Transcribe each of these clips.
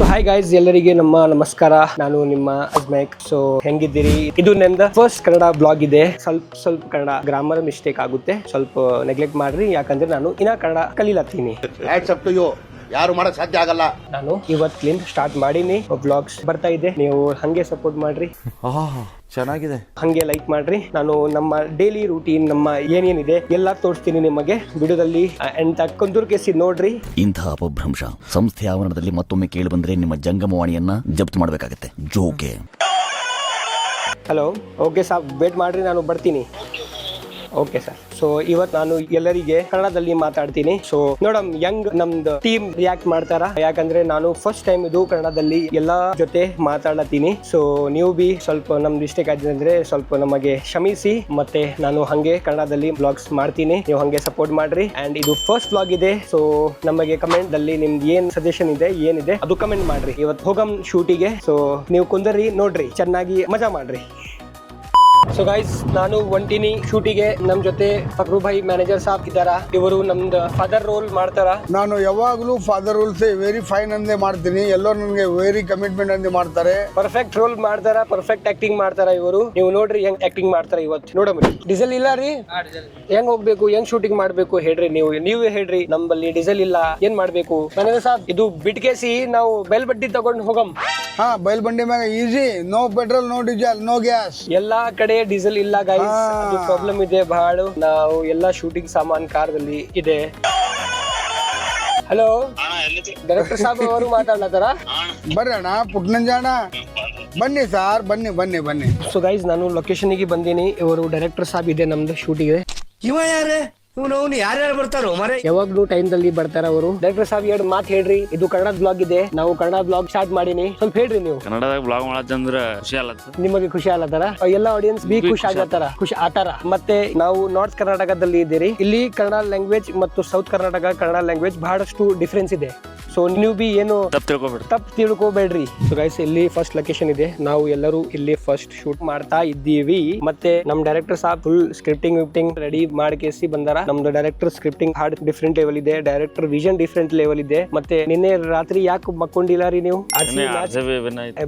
So hi guys, ಎಲ್ಲರಿಗೆ ನಮ್ಮ ನಮಸ್ಕಾರ. ನಾನು ನಿಮ್ಮ ಅಜ್ಮೈಕ್. ಸೊ ಹೆಂಗಿದ್ದೀರಿ? ಇದು ನಂದ ಫಸ್ಟ್ ಕನ್ನಡ ಬ್ಲಾಗ್ ಇದೆ. ಸ್ವಲ್ಪ ಕನ್ನಡ ಗ್ರಾಮರ್ ಮಿಸ್ಟೇಕ್ ಆಗುತ್ತೆ, ಸ್ವಲ್ಪ ನೆಗ್ಲೆಕ್ಟ್ ಮಾಡ್ರಿ, ಯಾಕಂದ್ರೆ ನಾನು ಇನ್ನ ಕನ್ನಡ ಕಲೀಲತ್ತೀನಿ. ಯಾರು ಮಾಡಕ್ ಸಾಧ್ಯ ಆಗಲ್ಲ. ನಾನು ಇವತ್ತಿಂದ ಸ್ಟಾರ್ಟ್ ಮಾಡೀನಿ, ಬ್ಲಾಗ್ಸ್ ಬರ್ತಾ ಇದೆ. ನೀವು ಹಂಗೆ ಸಪೋರ್ಟ್ ಮಾಡ್ರಿ, ಚೆನ್ನಾಗಿದೆ, ಹಂಗೆ ಲೈಕ್ ಮಾಡ್ರಿ. ನಾನು ನಮ್ಮ ಡೈಲಿ ರೂಟೀನ್, ನಮ್ಮ ಏನೇನಿದೆ ಎಲ್ಲ ತೋರಿಸ್ತೀನಿ ನಿಮಗೆ ವಿಡಿಯೋದಲ್ಲಿ. ಎಂತ ಕೊಂದೂರು ಕೇಸಿ ನೋಡ್ರಿ. ಇಂತಹ ಅಪಭ್ರಂಶ ಸಂಸ್ಥೆಯ ಆವರಣದಲ್ಲಿ ಮತ್ತೊಮ್ಮೆ ಕೇಳಿ ಬಂದ್ರೆ ನಿಮ್ಮ ಜಂಗಮವಾಣಿಯನ್ನ ಜಪ್ತು ಮಾಡಬೇಕಾಗತ್ತೆ. ಜೋಕೆ. ಹಲೋ, ಓಕೆ ಸಾಬ್, ವೇಟ್ ಮಾಡ್ರಿ, ನಾನು ಬರ್ತೀನಿ. Okay sir. ಸೊ ಇವತ್ತು ನಾನು ಎಲ್ಲರಿಗೆ ಕನ್ನಡದಲ್ಲಿ ಮಾತಾಡ್ತೀನಿ. ಸೊ ನೋಡಮ್ ಯಂಗ್ ನಮ್ದು ಟೀಮ್ ರಿಯಾಕ್ಟ್ ಮಾಡ್ತಾರ, ಯಾಕಂದ್ರೆ ನಾನು ಫಸ್ಟ್ ಟೈಮ್ ಇದು ಕನ್ನಡದಲ್ಲಿ ಎಲ್ಲಾ ಜೊತೆ ಮಾತಾಡತೀನಿ. ಸೊ ನೀವು ಬಿ ಸ್ವಲ್ಪ ನಮ್ ಮಿಸ್ಟೇಕ್ ಆಗಿದೆ ಅಂದ್ರೆ ಸ್ವಲ್ಪ ನಮಗೆ ಕ್ಷಮಿಸಿ. ಮತ್ತೆ ನಾನು ಹಂಗೆ ಕನ್ನಡದಲ್ಲಿ ಬ್ಲಾಗ್ಸ್ ಮಾಡ್ತೀನಿ, ನೀವು ಹಂಗೆ ಸಪೋರ್ಟ್ ಮಾಡ್ರಿ. ಅಂಡ್ ಇದು ಫಸ್ಟ್ ಬ್ಲಾಗ್ ಇದೆ. ಸೊ ನಮಗೆ ಕಮೆಂಟ್ ಅಲ್ಲಿ ನಿಮ್ದು ಏನ್ ಸಜೆಷನ್ ಇದೆ, ಏನಿದೆ ಅದು ಕಮೆಂಟ್ ಮಾಡ್ರಿ. ಇವತ್ತು ಹೋಗಮ್ ಶೂಟಿಗೆ. ಸೊ ನೀವು ಕುಂದರಿ, ನೋಡ್ರಿ, ಚೆನ್ನಾಗಿ ಮಜಾ ಮಾಡ್ರಿ. ಸೊ ಗೈಸ್, ನಾನು ಒಂಟಿನಿ ಶೂಟಿಗೆ. ನಮ್ ಜೊತೆ ಫಕ್ರು ಭಾಯಿ ಮ್ಯಾನೇಜರ್ ಸಾಬ್ ಇದ್ದಾರ. ಇವರು ನಮ್ದು ಫಾದರ್ ರೋಲ್ ಮಾಡ್ತಾರ. ನಾನು ಯಾವಾಗ್ಲೂ ಫಾದರ್ ರೂಲ್ಸ್ ವೆರಿ ಫೈನ್ ಅಂದೇ ಮಾಡ್ತೀನಿ. ಎಲ್ಲರೂ ನನಗೆ ವೆರಿ ಕಮಿಟ್ಮೆಂಟ್ ಅಂದೇ ಮಾಡ್ತಾರೆ. ಪರ್ಫೆಕ್ಟ್ ರೋಲ್ ಮಾಡ್ತಾರ, ಪರ್ಫೆಕ್ಟ್ ಆಕ್ಟಿಂಗ್ ಮಾಡ್ತಾರ ಇವರು. ನೀವು ನೋಡ್ರಿ ಹೆಂಗ್ ಆಕ್ಟಿಂಗ್ ಮಾಡ್ತಾರ ಇವತ್ತು. ನೋಡಮ್ರಿ, ಡೀಸೆಲ್ ಇಲ್ಲ ರೀ, ಹೆಂಗ್ ಹೋಗ್ಬೇಕು, ಹೆಂಗ್ ಶೂಟಿಂಗ್ ಮಾಡ್ಬೇಕು ಹೇಳ್ರಿ. ನೀವೇ ಹೇಳ್ರಿ. ನಮ್ಮಲ್ಲಿ ಡೀಸೆಲ್ ಇಲ್ಲ, ಏನ್ ಮಾಡ್ಬೇಕು? ಮ್ಯಾನೇಜರ್ ಸಾಬ್, ಇದು ಬಿಟ್ಕೇಸಿ ನಾವು ಬೈಲ್ ಬಡ್ಡಿ ತಗೊಂಡ್ ಹೋಗಮ್. ಹಾ, ಬೈಲ್ ಬಂಡಿ ಮ್ಯಾಗ easy, no petrol, no diesel, no gas. ಎಲ್ಲಾ ಕಡೆ ಡೀಸೆಲ್ ಇಲ್ಲ ಗೈಸ್, ಅದು ಪ್ರಾಬ್ಲಮ್ ಇದೆ ಬಹಳ. ನಾವು ಎಲ್ಲಾ ಶೂಟಿಂಗ್ ಸಾಮಾನ್ ಕಾರ್ದಲ್ಲಿ ಇದೆ. ಹಲೋ, ಡೈರೆಕ್ಟರ್ ಸಾಬ್ ಅವರು ಮಾತಾಡ್ಲತ್ತಾರ. ಬರ್ರಿ ಅಣ್ಣ, ಪುಟ್ನಂಜಾಣ, ಬನ್ನಿ ಸಾರ್, ಬನ್ನಿ ಬನ್ನಿ ಬನ್ನಿ. ಸೊ ಗೈಸ್, ನಾನು ಲೊಕೇಶನ್ಗೆ ಬಂದೀನಿ. ಇವರು ಡೈರೆಕ್ಟರ್ ಸಾಬ್ ಇದೆ ನಮ್ದು ಶೂಟಿಗೆ. ಇವ ಯಾರೇ? ಇವನು ಯಾರ್ಯಾರು ಬರ್ತಾರೋ ಮರೆ? ಯಾವಾಗ್ಲೂ ಟೈಮ್ ದಲ್ಲಿ ಬರ್ತಾರ ಅವರು. ಡೈರೆಕ್ಟರ್ ಸಾಬ್ ಎರಡು ಮಾತು ಹೇಳ್ರಿ. ಇದು ಕನ್ನಡ ಬ್ಲಾಗ್ ಇದೆ, ನಾವು ಕನ್ನಡ ಬ್ಲಾಗ್ ಸ್ಟಾರ್ಟ್ ಮಾಡೀನಿ. ಸ್ವಲ್ಪ ಹೇಳ್ರಿ ನೀವು. ಕನ್ನಡದಾಗ ಬ್ಲಾಗ್ ಮಾಡತ್ತಂದ್ರ ಖುಷಿ ಅಲ್ಲತ್ತ, ನಿಮಗೆ ಖುಷಿ ಆಗತ್ತಾರ, ಎಲ್ಲ ಆಡಿಯನ್ಸ್ ಬಿ ಖುಷಿ ಆಗತ್ತಾರ, ಖುಷಿ ಆತಾರ. ಮತ್ತೆ ನಾವು ನಾರ್ತ್ ಕರ್ನಾಟಕದಲ್ಲಿ ಇದ್ದೀರಿ. ಇಲ್ಲಿ ಕನ್ನಡ ಲ್ಯಾಂಗ್ವೇಜ್ ಮತ್ತು ಸೌತ್ ಕರ್ನಾಟಕ ಕನ್ನಡ ಲ್ಯಾಂಗ್ವೇಜ್ ಬಹಳಷ್ಟು ಡಿಫ್ರೆನ್ಸ್ ಇದೆ. ಸೊ ನೀವು ಬಿ ಏನು ತಪ್ಪು ತಿಳ್ಕೊಬೇಡ್ರಿ. ಸೊ ಗೈಸ್, ಇಲ್ಲಿ ಫಸ್ಟ್ ಲೊಕೇಶನ್ ಇದೆ. ನಾವು ಎಲ್ಲರೂ ಇಲ್ಲಿ ಫಸ್ಟ್ ಶೂಟ್ ಮಾಡ್ತಾ ಇದ್ದೀವಿ. ಮತ್ತೆ ನಮ್ ಡೈರೆಕ್ಟರ್ ಸಾಬ್ ಫುಲ್ ಸ್ಕ್ರಿಪ್ಟಿಂಗ್ ರೆಡಿ ಮಾಡ್ಕೇಸಿ ಬಂದಾರ. ನಮ್ದು director scripting hard different level ಇದೆ, ಡೈರೆಕ್ಟರ್ ವಿಷನ್ ಡಿಫ್ರೆಂಟ್ ಲೆವೆಲ್ ಇದೆ. ಮತ್ತೆ ನಿನ್ನೆ ರಾತ್ರಿ ಯಾಕೆ ಮಕ್ಕೊಂಡಿಲ್ಲ ರೀ ನೀವು?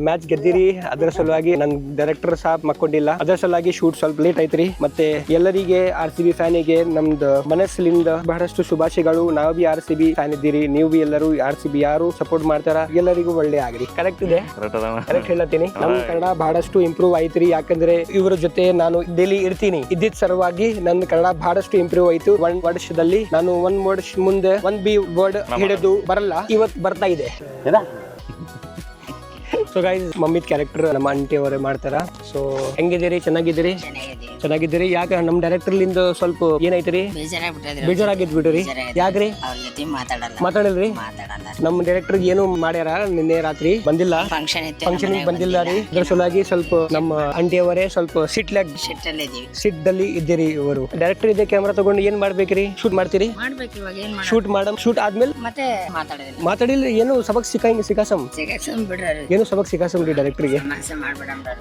ಮ್ಯಾಚ್ ಗೆದ್ದಿರಿ, ಅದರ ಸಲುವಾಗಿ ನನ್ ಡೈರೆಕ್ಟರ್ ಸಾಬ್ ಮಕ್ಕೊಂಡಿಲ್ಲ. ಅದರ ಸಲುವಾಗಿ ಶೂಟ್ ಸ್ವಲ್ಪ ಲೇಟ್ ಐತ್ರಿ. ಮತ್ತೆ ಎಲ್ಲರಿಗೆ RCB ಫ್ಯಾನಿಗೆ ನಮ್ದು ಮನಸ್ಸಿನಿಂದ ಬಹಳಷ್ಟು ಶುಭಾಶಯಗಳು. ನಾವು ಬಿ RCB ಫ್ಯಾನ್ ಇದ್ದೀರಿ, ನೀವು ಬಿ ಎಲ್ಲರೂ RCB ಯಾರು ಸಪೋರ್ಟ್ ಮಾಡ್ತಾರ ಎಲ್ಲರಿಗೂ ಒಳ್ಳೆ ಆಗ್ರಿ. ಕರೆಕ್ಟ್ ಇದೆ, ಕರೆಕ್ಟ್ ಹೇಳತ್ತೀನಿ. ನಮ್ ಕನ್ನಡ ಬಹಳಷ್ಟು ಇಂಪ್ರೂವ್ ಐತ್ರಿ, ಯಾಕಂದ್ರೆ ಇವ್ರ ಜೊತೆ ನಾನು ಡೈಲಿ ಇರ್ತೀನಿ. ಇದ್ದಿದ್ ಸಲುವಾಗಿ ನನ್ನ ಕನ್ನಡ ಬಹಳಷ್ಟು ಇಂಪ್ರೂವ್ ಆಯ್ತು. ಒಂದ್ ವರ್ಷದಲ್ಲಿ ನಾನು ಒಂದ್ ವರ್ಷ ಮುಂದೆ ಒಂದ್ ಬಿ ವರ್ಡ್ ಹಿಡಿದು ಬರಲ್ಲ, ಇವತ್ತು ಬರ್ತಾ ಇದೆ. ಸೊ ಗೈಸ್, ಮಮ್ಮಿದ್ ಕ್ಯಾರೆಕ್ಟರ್ ನಮ್ಮ ಆಂಟಿ ಅವರೇ ಮಾಡ್ತಾರ. ಸೊ ಹೆಂಗಿದ್ದೀರಿ? ಚೆನ್ನಾಗಿದ್ದೀರಿ? ಯಾಕೆ ನಮ್ ಡೈರೆಕ್ಟರ್ ಲಿಂದ ಸ್ವಲ್ಪ ಏನೈತ್ರಿ? ಬೇಜಾರಾಗಿದ್ ಬಿಡ್ರಿ. ಯಾಕ್ರಿ? ಮಾತಾಡಲ್ರಿ? ನಮ್ ಡೈರೆಕ್ಟರ್ ಏನು ಮಾಡ್ಯಾರ? ನಿನ್ನೆ ರಾತ್ರಿ ಬಂದಿಲ್ಲ, ಫಂಕ್ಷನ್ ಬಂದಿಲ್ಲ ರೀ. ಅದ್ರ ಸಲುವಾಗಿ ಸ್ವಲ್ಪ ನಮ್ಮ ಆಂಟಿ ಅವರೇ ಸ್ವಲ್ಪ ಸಿಟ್ಟಲ್ಲಿ ಇದ್ದೀರಿ. ಇವರು ಡೈರೆಕ್ಟರ್ ಇದೆ, ಕ್ಯಾಮ್ರಾ ತಗೊಂಡು ಏನ್ ಮಾಡ್ಬೇಕ್ರಿ? ಶೂಟ್ ಮಾಡ್ತೀರಿ? ಶೂಟ್ ಆದ್ಮೇಲೆ ಮಾತಾಡಿಲ್ಲ. ಏನು ಸಬಕ್ ಸಿಕಾಸಮ್ ಏನು ಸಬಕ್ ಸಿಕಾಸಮ್ ರೀ ಡೈರೆಕ್ಟರ್ಗೆ.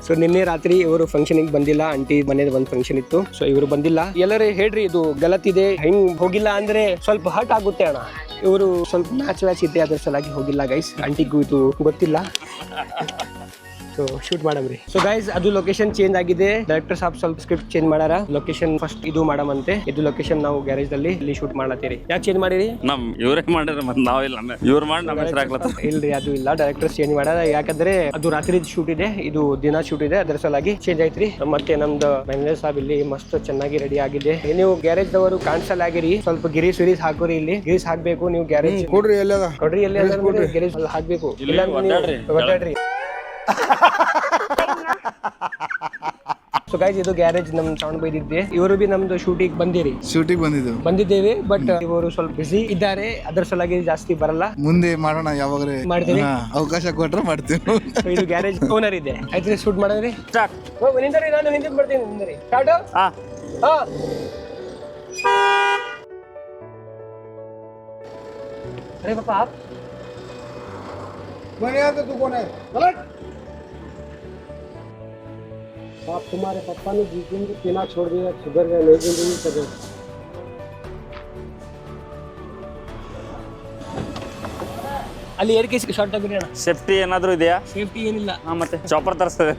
ಸೊ ನಿನ್ನೆ ರಾತ್ರಿ ಇವರು ಫಂಕ್ಷನ್ ಬಂದಿಲ್ಲ. ಆಂಟಿ ಮನೇಲಿ ಒಂದ್ ಫಂಕ್ಷನ್ ಇತ್ತು, ಸೊ ಇವರು ಬಂದಿಲ್ಲ. ಎಲ್ಲರೂ ಹೇಳ್ರಿ, ಇದು ಗಲತ್ ಇದೆ, ಹಿಂಗ್ ಹೋಗಿಲ್ಲ ಅಂದ್ರೆ ಸ್ವಲ್ಪ ಹರ್ಟ್ ಆಗುತ್ತೆ ಅಣ್ಣ. ಇವರು ಸ್ವಲ್ಪ ಮ್ಯಾಚ್ ಇದೆ, ಅದ್ರ ಸಲಾಗಿ ಹೋಗಿಲ್ಲ ಗೈಸ್. ಆಂಟಿಗೂ ಇದು ಗೊತ್ತಿಲ್ಲ. ಸೊ ಶೂಟ್ ಮಾಡಮ್ರಿ. ಸೊ ಗೈಸ್, ಅದು ಲೊಕೇಶನ್ ಚೇಂಜ್ ಆಗಿದೆ. ಡೈರೆಕ್ಟರ್ ಸಾಬ್ ಸ್ವಲ್ಪ ಸ್ಕ್ರಿಪ್ಟ್ ಚೇಂಜ್ ಮಾಡಾರ. ಲೊಕೇಶನ್ ಫಸ್ಟ್ ಇದು ಮಾಡಮಂತೆ. ಇದು ಲೊಕೇಶನ್ ನಾವು ಗ್ಯಾರೇಜ್ ಅಲ್ಲಿ ಇಲ್ಲಿ ಶೂಟ್ ಮಾಡತ್ತೀರಿ. ಯಾಕೆ ಚೇಂಜ್ ಮಾಡಿರಿ? ಇವ್ರೇ ಮಾಡಿದ್ರೆ ಮತ್ತೆ ನಾವಿಲ್ಲ, ಇವ್ರು ಮಾಡಿ ನಮ್ಮ ಹೆಸರು ಹಾಕ್ಲತ್ತ. ಇಲ್ರಿ, ಅದು ಇಲ್ಲ, ಡೈರೆಕ್ಟರ್ ಚೇಂಜ್ ಮಾಡಾರ. ಯಾಕಂದ್ರೆ ಅದು ರಾತ್ರಿ ಶೂಟ್ ಇದೆ, ಇದು ದಿನ ಶೂಟ್ ಇದೆ, ಅದರ ಸಲುವಾಗಿ ಚೇಂಜ್ ಐತ್ರಿ. ಮತ್ತೆ ನಮ್ದು ಮ್ಯಾನೇಜರ್ ಸಾಬ್ ಇಲ್ಲಿ ಮಸ್ತ್ ಚೆನ್ನಾಗಿ ರೆಡಿ ಆಗಿದೆ. ನೀವು ಗ್ಯಾರೇಜ್ ದವರು ಕಾಣಿಸಲ್ ಆಗಿರಿ, ಸ್ವಲ್ಪ ಗಿರೀಸ್ ಹಾಕೋರಿ. ಇಲ್ಲಿ ಗಿರೀಸ್ ಹಾಕ್ಬೇಕು. ನೀವು ಗ್ಯಾರೇಜ್ ಕೊಡ್ರಿ, ಎಲ್ಲಿ ಗ್ಯಾರೇಜ್ ಹಾಕ್ಬೇಕು. ಇಲ್ಲ ಒದ್ದಾಡ್ರಿ. ಸೊ ಗೈಸ್, ಇದು ಗ್ಯಾರೇಜ್ ನಮ್ ಸೌಂಡ್ ಬೈದಿದ್ದೆ. ಇವರು ಬಿ ನಮ್ದು ಶೂಟಿಂಗ್ ಬಂದಿದ್ದೇವೆ. ಬಟ್ ಇವರು ಸ್ವಲ್ಪ ಬಿಸಿ ಇದ್ದಾರೆ, ಅದರ ಸಲುವಾಗಿ ಜಾಸ್ತಿ ಬರಲ್ಲ. ಮುಂದೆ ಮಾಡೋಣ, ಯಾವಾಗ್ರೆ ಮಾಡ್ತೀವಿ, ಅವಕಾಶ ಕೊಟ್ರೆ ಮಾಡ್ತೀವಿ. ಇದು ಗ್ಯಾರೇಜ್ ಓನರ್ ಇದೆ. ಆಯ್ತು, ಶೂಟ್ ಮಾಡಿದ್ರಿ? ನಿಂದ್ರಿ, ನಾನು ಹಿಂದಿನ ಬರ್ತೀನಿ. ಸ್ಟಾರ್ಟ್. ಅರೆ ಪಾಪಾ, आप तुम्हारे पापा ने जिस दिन पीना छोड़ दिया, शुगर का नहीं जिंदगी कर ಅಲ್ಲಿ ಏರ್ ಕೇಸ್ ಶಾರ್ಟ್ ಆಗಿರಿ ಅಣ್ಣ. ಸೇಫ್ಟಿ ಏನಾದ್ರು ಇದೆಯಾ? ಸೇಫ್ಟಿ ಏನಿಲ್ಲ. ಮತ್ತೆ ಚಾಪರ್ ತರಿಸ್ತದೆ.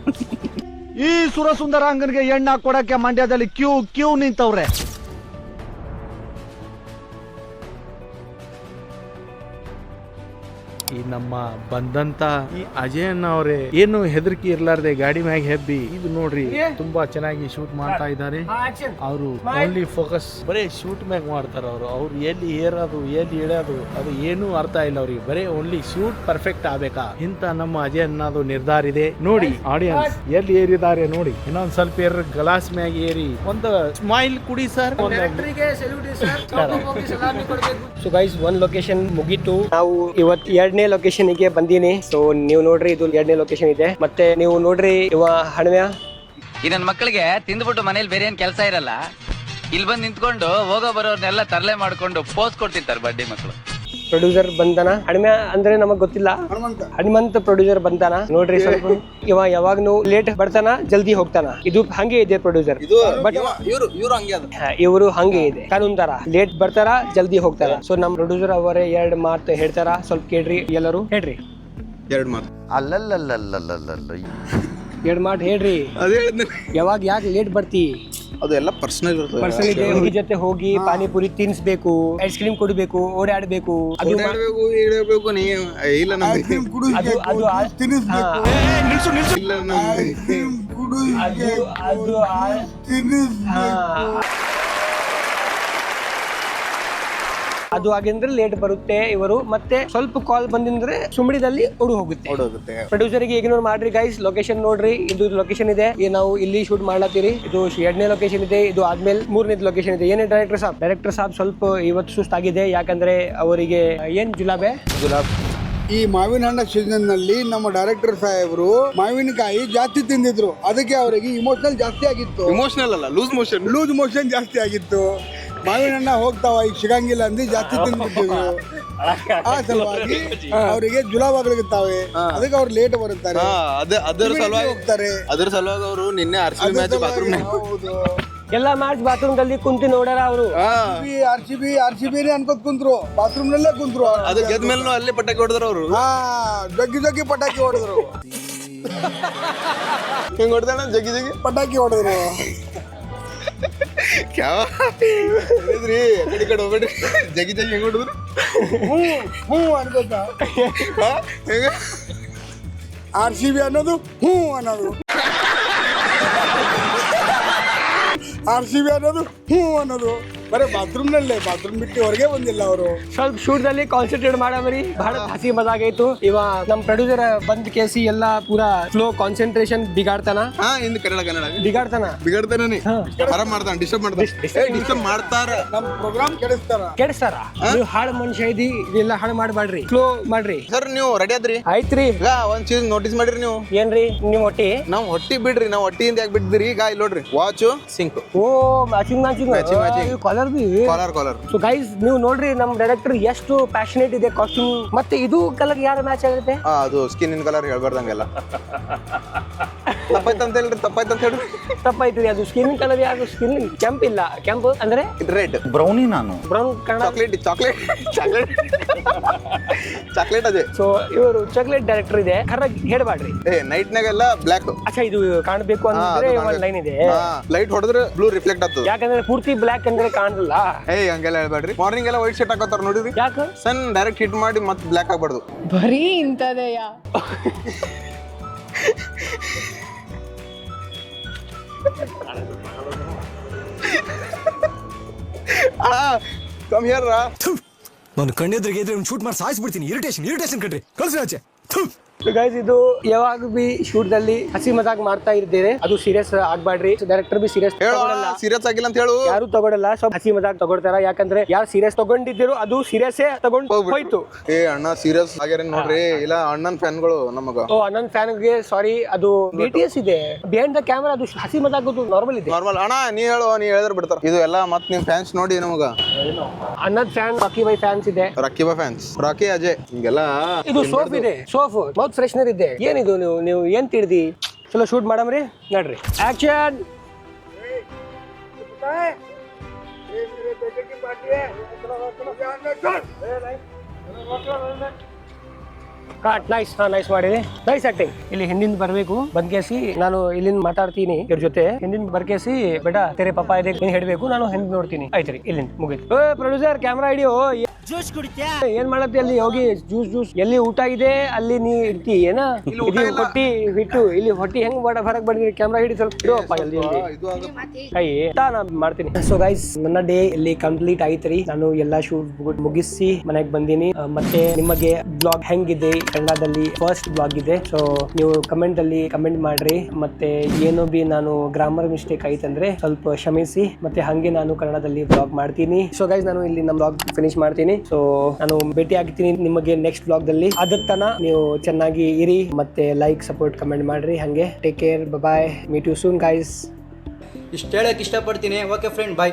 ಈ ಸುರಸುಂದರಾಂಗನಿಗೆ ಎಣ್ಣ ಕೊಡಕ್ಕೆ ಮಂಡ್ಯದಲ್ಲಿ ಕ್ಯೂ ನಿಂತವ್ರೆ. ಈ ನಮ್ಮ ಬಂದಂತ ಈ ಅಜಯನ್ ಅವರೇ ಏನು ಹೆದರಿಕೆ ಇರ್ಲಾರ್ದೆ ಗಾಡಿ ಮ್ಯಾಗ ಹೆಬ್ಬಿ ಇದು ನೋಡ್ರಿ ತುಂಬಾ ಚೆನ್ನಾಗಿ ಶೂಟ್ ಮಾಡ್ತಾ ಇದ್ದಾರೆ. ಅವರು ಓನ್ಲಿ ಫೋಕಸ್ ಬರೀ ಶೂಟ್ ಮ್ಯಾಗ ಮಾಡ್ತಾರ. ಅವ್ರು ಎಲ್ಲಿ ಏರೋದು ಎಲ್ಲಿ ಇಳಿಯೋದು ಅದು ಏನು ಅರ್ಥ ಇಲ್ಲ ಅವ್ರಿಗೆ. ಬರೀ ಓನ್ಲಿ ಶೂಟ್ ಪರ್ಫೆಕ್ಟ್ ಆಗ್ಬೇಕಾ ಇಂತ ನಮ್ಮ ಅಜಯನ್ ಅದು ನಿರ್ಧಾರ ಇದೆ. ನೋಡಿ ಆಡಿಯನ್ಸ್ ಎಲ್ಲಿ ಏರಿದ್ದಾರೆ ನೋಡಿ. ಇನ್ನೊಂದ್ ಸ್ವಲ್ಪ ಏರ್ ಗ್ಲಾಸ್ ಮ್ಯಾಗ ಏರಿ ಒಂದು ಸ್ಮೈಲ್ ಕುಡಿ ಸರ್. ಸೊ ಗೈಸ್, ಒಂದ್ ಲೊಕೇಶನ್ ಮುಗೀತು. ನಾವು ಇವತ್ತು ಎರಡನೇ ಲೊಕೇಶನ್ ಗೆ ಬಂದೀನಿ. ಸೊ ನೀವು ನೋಡ್ರಿ, ಇದು ಎರಡನೇ ಲೊಕೇಶನ್ ಇದೆ. ಮತ್ತೆ ನೀವು ನೋಡ್ರಿ, ಇವ ಹಣವ್ಯ. ಈ ನನ್ನ ಮಕ್ಕಳಿಗೆ ತಿಂದ್ಬಿಟ್ಟು ಮನೇಲಿ ಬೇರೆ ಏನ್ ಕೆಲಸ ಇರಲ್ಲ, ಇಲ್ಲಿ ಬಂದು ನಿಂತ್ಕೊಂಡು ಹೋಗೋ ಬರೋರ್ನೆಲ್ಲ ತರಲೆ ಮಾಡ್ಕೊಂಡು ಪೋಸ್ ಕೊಡ್ತಿರ್ತಾರೆ ಬಡ್ಡಿ ಮಕ್ಕಳು. ಪ್ರೊಡ್ಯೂಸರ್ ಬಂದಾನ. ಹಣಮ್ಯ ಅಂದ್ರೆ ನಮಗ್ ಗೊತ್ತಿಲ್ಲ, ಹನುಮಂತ್ ಪ್ರೊಡ್ಯೂಸರ್ ಬಂದಾನ. ನೋಡ್ರಿ ಸ್ವಲ್ಪ ಇವ ಯಾವಾಗ್ನು ಲೇಟ್ ಬರ್ತಾನ, ಜಲ್ದಿ ಹೋಗ್ತಾನ. ಇದು ಹಂಗೆ ಇದೆ ಪ್ರೊಡ್ಯೂಸರ್. ಬಟ್ ಇವರು ಹಂಗೆ ಇದೆ ಕಾನೂನ್ ತರ, ಲೇಟ್ ಬರ್ತಾರ ಜಲ್ದಿ ಹೋಗ್ತಾರ. ಸೊ ನಮ್ ಪ್ರೊಡ್ಯೂಸರ್ ಅವರೇ ಎರಡ್ ಮಾತು ಹೇಳ್ತಾರ, ಸ್ವಲ್ಪ ಕೇಳ್ರಿ ಎಲ್ಲರೂ. ಹೇಳ್ರಿ ಎರಡು ಮಾತು. ಎರಡ್ ಮಾತು ಹೇಳ್ರಿ. ಯಾವಾಗ ಯಾಕೆ ಲೇಟ್ ಬರ್ತಿ? ಅದು ಎಲ್ಲ ಪರ್ಸನಲ್ ಪರ್ಸನ್ ಇದೆ. ಹುಡುಗಿ ಜೊತೆ ಹೋಗಿ ಪಾನಿಪುರಿ ತಿನ್ಸ್ಬೇಕು, ಐಸ್ ಕ್ರೀಮ್ ಕೊಡ್ಬೇಕು, ಓಡಾಡ್ಬೇಕು. ಅದು ಇಡಬೇಕು. ನೀ ಇಲ್ಲ ಅದು ಅದು ಅದು ಆಗಿಂದ್ರೆ ಲೇಟ್ ಬರುತ್ತೆ ಇವರು. ಮತ್ತೆ ಸ್ವಲ್ಪ ಕಾಲ್ ಬಂದಿಂದ್ರೆ ಸುಮ್ಮಿಡಿದಲ್ಲಿ ಹೋಗುತ್ತೆ. ಪ್ರೊಡ್ಯೂಸರ್ಗೆ ಇಗ್ನೋರ್ ಮಾಡ್ರಿ ಗೈಸ್. ಲೊಕೇಶನ್ ನೋಡ್ರಿ, ಇದು ಲೊಕೇಶನ್ ಇದೆ. ನಾವು ಇಲ್ಲಿ ಶೂಟ್ ಮಾಡ್ಲತ್ತೀರಿ. ಇದು ಎರಡನೇ ಲೊಕೇಶನ್ ಇದೆ. ಇದು ಆದ್ಮೇಲೆ ಮೂರನೇ ಲೊಕೇಶನ್ ಇದೆ. ಏನೇ ಡೈರೆಕ್ಟರ್ ಸಾಬ್ ಸ್ವಲ್ಪ ಇವತ್ತು ಸುಸ್ತಾಗಿದೆ. ಯಾಕಂದ್ರೆ ಅವರಿಗೆ ಏನ್ ಜುಲಾಬ್. ಈ ಮಾವಿನ ಹಣ್ಣ ಸೀಸನ್ ನಲ್ಲಿ ನಮ್ಮ ಡೈರೆಕ್ಟರ್ ಸಾಹೇಬರು ಮಾವಿನಕಾಯಿ ಜಾಸ್ತಿ ತಿಂದಿದ್ರು. ಅದಕ್ಕೆ ಅವರಿಗೆ ಇಮೋಷನಲ್ ಜಾಸ್ತಿ ಆಗಿತ್ತು. ಇಮೋಷನಲ್ ಅಲ್ಲ, ಲೂಸ್ ಮೋಷನ್ ಜಾಸ್ತಿ ಆಗಿತ್ತು. ಮಾವಿನ ಹಣ್ಣ ಹೋಗ್ತಾವ, ಈಗ ಸಿಗಂಗಿಲ್ಲ ಅಂದ್ರೆ ಜಾಸ್ತಿ ತಿಂದ್ಬಿಟ್ಟಿದ್ರು. ಆ ಸಲುವಾಗಿ ಅವರಿಗೆ ಜುಲಾಬಾಗ್ಲಿರ್ತಾವೆ. ಅದಕ್ಕೆ ಅವ್ರು ಲೇಟ್ ಬರುತ್ತಾರೆ. ಅದರ ಸಲುವಾಗಿ ಹೋಗ್ತಾರೆ. ಅದರ ಸಲುವಾಗಿ ಅವರು ನಿನ್ನೆ ಮ್ಯಾಚ್ ಬಾತ್ರೂಮ್ ಎಲ್ಲ ಮ್ಯಾಚ್ ಬಾತ್ರೂಮ್ ದಲ್ಲಿ ಕುಂತಿ ನೋಡ್ಯಾರ ಅವರು. RCB ಅನ್ಕೋತ್ ಕುಂತ್ರು, ಬಾತ್ರೂಮ್ ನಲ್ಲೇ ಕುಂತ್ರು. ಅದು ಗೆದ್ದ ಮೇಲೂ ಅಲ್ಲೇ ಪಟಾಕಿ ಹೊಡೆದ್ರು ಅವರು. ಜಗ್ಗಿ ಪಟಾಕಿ ಹೊಡೆದ್ರು. ಹೆಂಗ್ ಹೊಡೆದ ಜಗ್ಗಿ ಪಟಾಕಿ ಹೊಡೆದ್ರು. ಹೇಳಿದ್ರಿ ಕಡೆ ಕಡೆ ಹೋಗ್ಬೇಡ್ರಿ. ಜಗ್ಗಿ ಹೆಂಗ್ ಹೊಡೆದ್ರು? ಹ್ಞೂ ಅನ್ಕೋತ RCB ಅನ್ನೋದು ಹ್ಞೂ ಅನ್ನೋದು, RCB ಅನ್ನೋದು ಹ್ಞೂ ಅನ್ನೋದು. ಬರೀ ಬಾತ್ರೂಮ್ ಬಿಟ್ಟು ಹೊರಗೆ ಬಂದಿಲ್ಲ ಅವರು. ಸ್ವಲ್ಪ ಶೂಟ್ ದಲ್ಲಿ ಕಾನ್ಸಂಟ್ರೇಟ್ ಮಾಡಮ್ರಿ. ಬಹಳ ಹಸಿ ಮಜಾಗೈತು. ಇವ ನಮ್ ಪ್ರೊಡ್ಯೂಸರ್ ಬಂದ್ ಕೇಸಿ ಎಲ್ಲಾ ಪೂರಾ ಸ್ಲೋ ಕಾನ್ಸಂಟ್ರೇಷನ್ ಬಿಗಾಡ್ತಾನ. ಬಿಗಾಡ್ತಾನೆ ಆರಾಮ್ ಮಾಡ್ತಾನ, ಡಿಸ್ಟರ್ಬ್ ಮಾಡ್ತಾರ. ನಮ್ ಪ್ರೋಗ್ರಾಮ್ ಕೆಡಿಸ್ತಾರ. ನೀವು ಹಾಳು ಮನುಷ್ಯ ಇದಿ, ಇದೆಲ್ಲ ಹಾಳು ಮಾಡ್ಬೇಡ್ರಿ, ಸ್ಲೋ ಮಾಡ್ರಿ. ಸರ್ ನೀವು ರೆಡಿ ಆದ್ರಿ? ಆಯ್ತ್ರಿ. ಈಗ ಒಂದ್ ಚೀಸ್ ನೋಟಿಸ್ ಮಾಡಿರಿ ನೀವು. ಏನ್ರಿ ನಿಮ್ ಹೊಟ್ಟಿ? ನಾವ್ ಹೊಟ್ಟಿ ಬಿಡ್ರಿ, ನಾವ್ ಹೊಟ್ಟಿಯಿಂದ ಯಾಕೆ ಬಿಡ್ದಿರಿ? ಈಗ ಇಲ್ಲಿ ನೋಡ್ರಿ, watch sync. Oh matching collar ಬಿ ಕಾಲರ್. ಸೊ ಗೈಸ್, ನೀವು ನೋಡ್ರಿ ನಮ್ ಡೈರೆಕ್ಟರ್ ಎಷ್ಟು ಪ್ಯಾಷನೇಟ್ ಇದೆ ಕಾಸ್ಟ್ಯೂಮ್. ಮತ್ತೆ ಇದು ಕಲರ್ ಯಾರು ಮ್ಯಾಚ್ ಆಗುತ್ತೆ? ಅದು ಸ್ಕಿನ್ ಕಲರ್ ಹೇಳ್ಬಾರ್ದಂಗೆಲ್ಲ. ತಪ್ಪಾಯ್ತಂತ ಹೇಳ್ರಿ, ತಪ್ಪಾಯ್ತಂತ ಹೇಳ್ರಿ. ತಪ್ಪಾಯ್ತು. ಅದು ಸ್ಕಿನ್ ಕಲರ್ ಯಾರು? ಸ್ಕಿನ್ ಕೆಂಪಿಲ್ಲ, ಕೆಂಪು ಅಂದ್ರೆ ರೆಡ್. ಬ್ರೌನಿ ನಾನು ಬ್ರೌನ್ ಕನ್ನಡ ಚಾಕ್ಲೇಟ್ ಅದೇ. ಸೊ ಇವರು ಚಾಕ್ಲೇಟ್ ಡೈರೆಕ್ಟರ್ ಇದೆ. ಕರೆಕ್ಟ್ ಹೇಳ್ಬಾಡ್ರಿ. ನೈಟ್ ನಾಗೆಲ್ಲ ಬ್ಲಾಕ್. ಅಚ್ಚಾ, ಇದು ಕಾಣಬೇಕು ಅಂದ್ರೆ ಒಂದ್ ಲೈನ್ ಇದೆ. ಲೈಟ್ ಹೊಡೆದ್ರೆ ಬ್ಲೂ ರಿಫ್ಲೆಕ್ಟ್ ಆಗ್ತದೆ. ಯಾಕಂದ್ರೆ ಪೂರ್ತಿ ಬ್ಲಾಕ್ ಅಂದ್ರೆ ಕಾಣಲ್ಲ. ಹಂಗೆಲ್ಲ ಹೇಳ್ಬೇಡ್ರಿ. ಮಾರ್ನಿಂಗ್ ಎಲ್ಲ ವೈಟ್ ಶರ್ಟ್ ಹಾಕೋತಾರ ನೋಡಿದ್ರಿ? ಯಾಕೆ? ಸನ್ ಡೈರೆಕ್ಟ್ ಹಿಟ್ ಮಾಡಿ ಮತ್ತೆ ಬ್ಲಾಕ್ ಆಗ್ಬಾರ್ದು. ಬರೀ ಇಂಥದೆಯಾ? ಕಮ್ ಹಿಯರ್ ರಾ. ನಾನು ಕಣ್ಣೆದ್ರಿಗೆ ಇದ್ರೆ ಶೂಟ್ ಮಾಡಿ ಸಾಯಿಸ್ಬಿಡ್ತೀನಿ. ಇರಿಟೇಷನ್ ಕಣ್ರಿ, ಕಳ್ಸಿ ಆಚೆ. ಗೈಸ್, ಇದು ಯಾವಾಗ ಬಿ ಶೂಟ್ ದಲ್ಲಿ ಹಸಿ ಮಜಾಕ್ ಮಾಡ್ತಾ ಇದ್ದೇವೆ. ಅದು ಸೀರಿಯಸ್ ಆಗ್ಬಾಡ್ರಿ. ಡೈರೆಕ್ಟರ್ ಬಿ ಸೀರಿಯಸ್ ತಗೊಳಲ್ಲ. ಸೀರಿಯಸ್ ಆಗಿಲ್ಲ ಅಂತ ಹೇಳು. ಯಾರು ತಗೊಳಲ್ಲ, ಸ್ವಲ್ಪ ಹಸಿ ಮಜಾಕ್ ತಗೊಳ್ತಾರ. ಯಾಕಂದ್ರೆ ಯಾರು ಸೀರಿಯಸ್ ತಗೊಂಡಿದ್ದೀರೋ ಅದು ಸೀರಿಯಸ್ ತಗೊಂಡು ಹೋಯ್ತು. ಅಣ್ಣ ಸೀರಿಯಸ್ ಆಗ್ಯಾರ ನೋಡ್ರಿ. ಇಲ್ಲ ಅಣ್ಣನ್ ಫ್ಯಾನ್ಗಳು ನಮಗ. ಓ, ಅಣ್ಣನ್ ಫ್ಯಾನ್ ಗೆ ಸಾರಿ. ಅದು BTS ಇದೆ ಬಿಹೈಂಡ್ ದ ಕ್ಯಾಮರಾ. ಅದು ಹಸಿ ಮಜಾಕ್ ನಾರ್ಮಲ್ ಇದೆ. ನಾರ್ಮಲ್ ಅಣ್ಣ, ನೀ ಹೇಳಿದ್ರೆ ಬಿಡ್ತಾರ. ಇದು ಎಲ್ಲ ಮತ್ ನಿಮ್ ಫ್ಯಾನ್ಸ್ ನೋಡಿ ನಮಗ. ಅಣ್ಣನ್ ಫ್ಯಾನ್ ರಾಕಿ ಬೈ ಫ್ಯಾನ್ಸ್ ಇದೆ. ರಾಕಿ ಬೈ ಫ್ಯಾನ್ಸ್, ರಾಕಿ ಅಜಯ್ ಹಿಂಗೆಲ್ಲ. ಇದು ಸೋಪ್ ಇದೆ, ಸೋಪ್ ಮೌತ್ ಫ್ರೆಶ್ನರ್ ಇದೆ. ಏನಿದು ನೀವು ಏನ್ ತಿಳಿದಿ? ಚಲೋ ಶೂಟ್ ಮಾಡಮ್ರಿ. ನಡ್ರಿ, ಆಕ್ಷನ್. ಕಾಟ್ ನೈಸ್ ನೈಸ್ ಮಾಡಿದೆ ನೈಸ್ ಆಕ್ಟಿಂಗ್. ಇಲ್ಲಿ ಹಿಂದಿಂದ ಬರ್ಬೇಕು ಬಂದ್ಕೇಸಿ ನಾನು ಇಲ್ಲಿಂದ ಮಾತಾಡ್ತೀನಿ ಇವ್ರ ಜೊತೆ, ಹಿಂದಿಂದ ಬರ್ಕೇಸಿ ಬೇಡ ತೆರೆ ಪಾಪ ಇದೆ ನೀನ್ ಹೇಳ್ಬೇಕು, ನಾನು ಹಿಂದ್ ನೋಡ್ತೀನಿ ಆಯ್ತ್ರಿ ಇಲ್ಲಿಂದ ಮುಗಿತು. ಪ್ರೊಡ್ಯೂಸರ್ ಕ್ಯಾಮ್ರಾ ಹಿಡಿಯೋ, ಜ್ಯೂಸ್ ಕುಡಿತ್ಯಾ ಏನ್ ಮಾಡತ್ತಿ ಅಲ್ಲಿ ಹೋಗಿ ಜ್ಯೂಸ್ ಎಲ್ಲಿ ಊಟ ಇದೆ ಅಲ್ಲಿ ನೀ ಇರ್ತಿ ಏನ, ಇದು ಹೊಟ್ಟಿ ಹಿಟ್ಟು ಇಲ್ಲಿ ಹೊಟ್ಟಿ ಹೆಂಗ್ ಹೊರಗ್ ಬಂದಿರಿ, ಕ್ಯಾಮ್ರಾ ಹಿಡಿ ಸ್ವಲ್ಪ ಇಡುವಪ್ಪ ಜಲ್ದಿ ಕೈ ನಾ ಮಾಡ್ತೀನಿ. ಸೊ ಗೈಸ್ ನನ್ನ ಡೇ ಇಲ್ಲಿ ಕಂಪ್ಲೀಟ್ ಆಯ್ತ್ರಿ, ನಾನು ಎಲ್ಲಾ ಶೂಟ್ ಮುಗಿಸಿ ಮನೆಗ್ ಬಂದೀನಿ. ಮತ್ತೆ ನಿಮಗೆ ಬ್ಲಾಗ್ ಹೆಂಗಿದೆ ಕನ್ನಡದಲ್ಲಿ ಫಸ್ಟ್ ಬ್ಲಾಗ್ ಇದೆ, ಸೊ ನೀವು ಕಮೆಂಟ್ ಅಲ್ಲಿ ಕಮೆಂಟ್ ಮಾಡ್ರಿ. ಮತ್ತೆ ಏನೋ ಬಿ ನಾನು ಗ್ರಾಮರ್ ಮಿಸ್ಟೇಕ್ ಆಯ್ತಂದ್ರೆ ಸ್ವಲ್ಪ ಕ್ಷಮಿಸಿ, ಮತ್ತೆ ಹಂಗೆ ನಾನು ಕನ್ನಡದಲ್ಲಿ ಬ್ಲಾಗ್ ಮಾಡ್ತೀನಿ. ಸೊ ಗೈಸ್ ನಾನು ಇಲ್ಲಿ ನಮ್ಮ ಬ್ಲಾಗ್ ಫಿನಿಶ್ ಮಾಡ್ತೀನಿ. ಸೊ ನಾನು ಭೇಟಿ ಆಗ್ತೀನಿ ನಿಮಗೆ ನೆಕ್ಸ್ಟ್ ಬ್ಲಾಗ್ ದಲ್ಲಿ. ಅದನ್ನ ನೀವು ಚೆನ್ನಾಗಿ ಇರಿ, ಮತ್ತೆ ಲೈಕ್ ಸಪೋರ್ಟ್ ಕಮೆಂಟ್ ಮಾಡ್ರಿ. ಹಂಗೆ take care, bye, meet you soon guys. ಇಷ್ಟು ಹೇಳಕ್ ಇಷ್ಟಪಡ್ತೀನಿ. ಓಕೆ ಫ್ರೆಂಡ್, ಬಾಯ್.